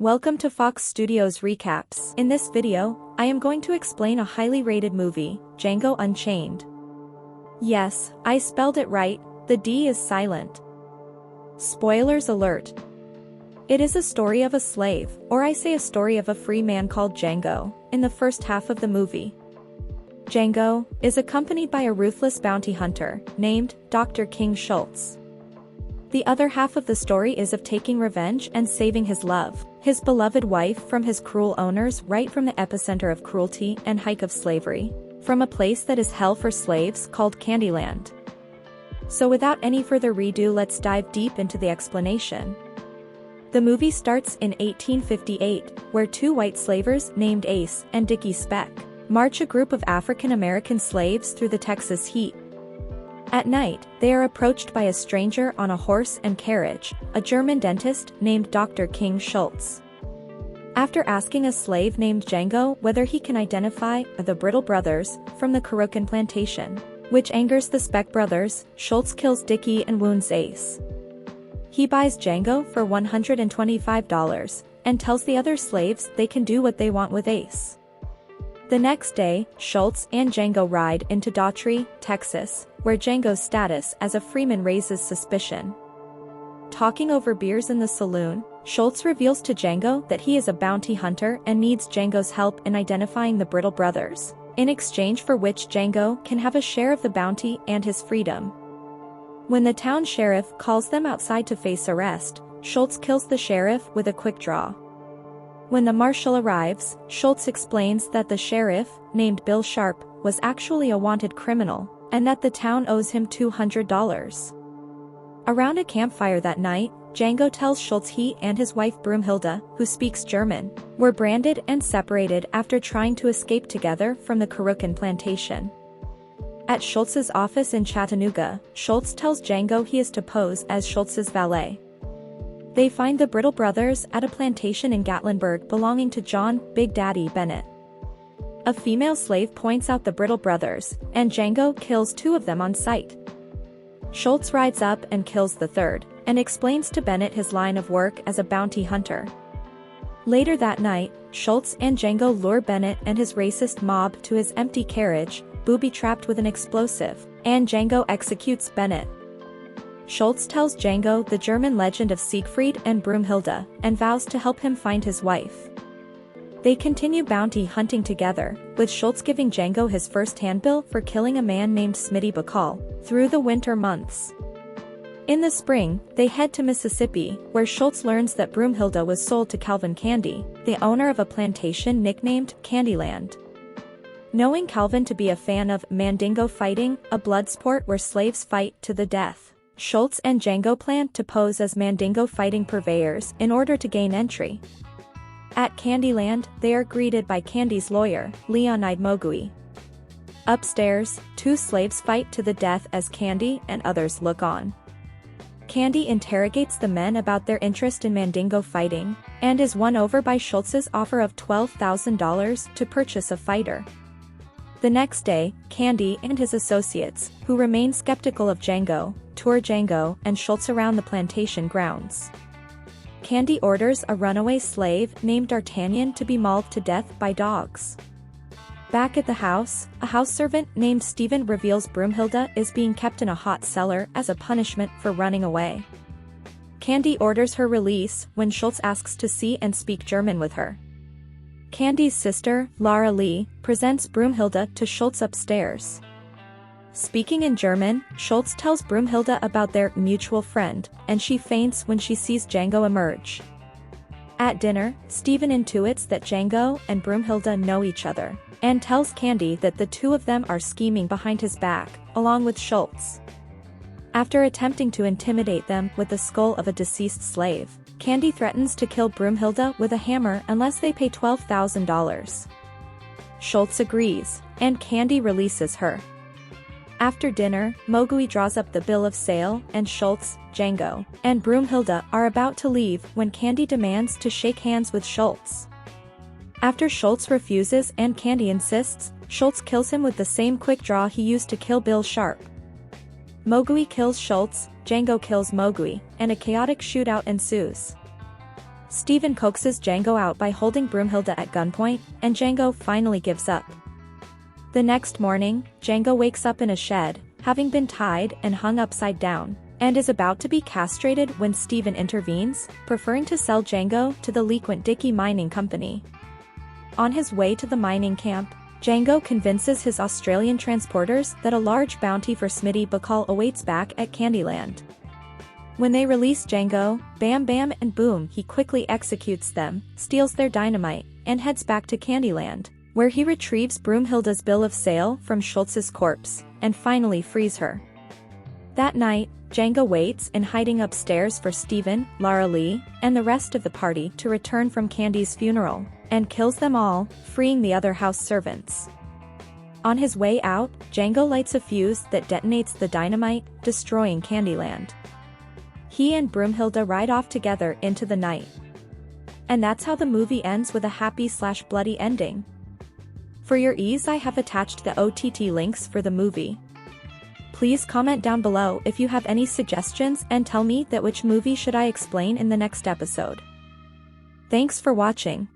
Welcome to Fox Studios Recaps. In this video, I am going to explain a highly rated movie, Django Unchained. Yes, I spelled it right, the D is silent. Spoilers alert. It is a story of a slave, or I say a story of a free man called Django, in the first half of the movie. Django is accompanied by a ruthless bounty hunter, named Dr. King Schultz. The other half of the story is of taking revenge and saving his love, his beloved wife from his cruel owners right from the epicenter of cruelty and hike of slavery, from a place that is hell for slaves called Candyland. So without any further ado, let's dive deep into the explanation. The movie starts in 1858, where two white slavers named Ace and Dicky Speck march a group of African American slaves through the Texas heat. At night, they are approached by a stranger on a horse and carriage, a German dentist named Dr. King Schultz. After asking a slave named Django whether he can identify the Brittle brothers from the Carrucan plantation, which angers the Speck brothers, Schultz kills Dicky and wounds Ace. He buys Django for $125 and tells the other slaves they can do what they want with Ace. The next day, Schultz and Django ride into Daughtry, Texas, where Django's status as a freeman raises suspicion. Talking over beers in the saloon, Schultz reveals to Django that he is a bounty hunter and needs Django's help in identifying the Brittle brothers, in exchange for which Django can have a share of the bounty and his freedom. When the town sheriff calls them outside to face arrest, Schultz kills the sheriff with a quick draw. When the marshal arrives, Schultz explains that the sheriff, named Bill Sharp, was actually a wanted criminal, and that the town owes him $200. Around a campfire that night, Django tells Schultz he and his wife Broomhilda, who speaks German, were branded and separated after trying to escape together from the Carrucan plantation. At Schultz's office in Chattanooga, Schultz tells Django he is to pose as Schultz's valet. They find the Brittle brothers at a plantation in Gatlinburg belonging to John Big Daddy Bennett. A female slave points out the Brittle brothers, and Django kills two of them on sight. Schultz rides up and kills the third, and explains to Bennett his line of work as a bounty hunter. Later that night, Schultz and Django lure Bennett and his racist mob to his empty carriage, booby-trapped with an explosive, and Django executes Bennett. Schultz tells Django the German legend of Siegfried and Broomhilda, and vows to help him find his wife. They continue bounty hunting together, with Schultz giving Django his first handbill for killing a man named Smitty Bacall, through the winter months. In the spring, they head to Mississippi, where Schultz learns that Broomhilda was sold to Calvin Candy, the owner of a plantation nicknamed Candyland. Knowing Calvin to be a fan of Mandingo fighting, a blood sport where slaves fight to the death, Schultz and Django plan to pose as Mandingo fighting purveyors in order to gain entry. At Candyland, they are greeted by Candy's lawyer, Leonid Mogui. Upstairs, two slaves fight to the death as Candy and others look on. Candy interrogates the men about their interest in Mandingo fighting, and is won over by Schultz's offer of $12,000 to purchase a fighter. The next day, Candy and his associates, who remain skeptical of Django, tour Django and Schultz around the plantation grounds. Candy orders a runaway slave named D'Artagnan to be mauled to death by dogs. Back at the house, a house servant named Stephen reveals Broomhilda is being kept in a hot cellar as a punishment for running away. Candy orders her release when Schultz asks to see and speak German with her. Candy's sister, Lara Lee, presents Broomhilda to Schultz upstairs. Speaking in German, Schultz tells Broomhilda about their mutual friend, and she faints when she sees Django emerge. At dinner, Stephen intuits that Django and Broomhilda know each other, and tells Candy that the two of them are scheming behind his back, along with Schultz. After attempting to intimidate them with the skull of a deceased slave, Candy threatens to kill Broomhilda with a hammer unless they pay $12,000. Schultz agrees, and Candy releases her. After dinner, Mogui draws up the bill of sale, and Schultz, Django, and Broomhilda are about to leave when Candy demands to shake hands with Schultz. After Schultz refuses and Candy insists, Schultz kills him with the same quick draw he used to kill Bill Sharp. Mogui kills Schultz, Django kills Mogui, and a chaotic shootout ensues. Steven coaxes Django out by holding Broomhilda at gunpoint, and Django finally gives up. The next morning, Django wakes up in a shed, having been tied and hung upside down, and is about to be castrated when Steven intervenes, preferring to sell Django to the Lequent Dicky Mining Company. On his way to the mining camp, Django convinces his Australian transporters that a large bounty for Smitty Bacall awaits back at Candyland. When they release Django, bam bam and boom, he quickly executes them, steals their dynamite, and heads back to Candyland, where he retrieves Broomhilda's bill of sale from Schultz's corpse, and finally frees her. That night, Django waits in hiding upstairs for Steven, Lara Lee, and the rest of the party to return from Candy's funeral, and kills them all, freeing the other house servants. On his way out, Django lights a fuse that detonates the dynamite, destroying Candyland. He and Broomhilda ride off together into the night. And that's how the movie ends, with a happy/bloody ending. For your ease, I have attached the OTT links for the movie. Please comment down below if you have any suggestions and tell me that which movie should I explain in the next episode. Thanks for watching.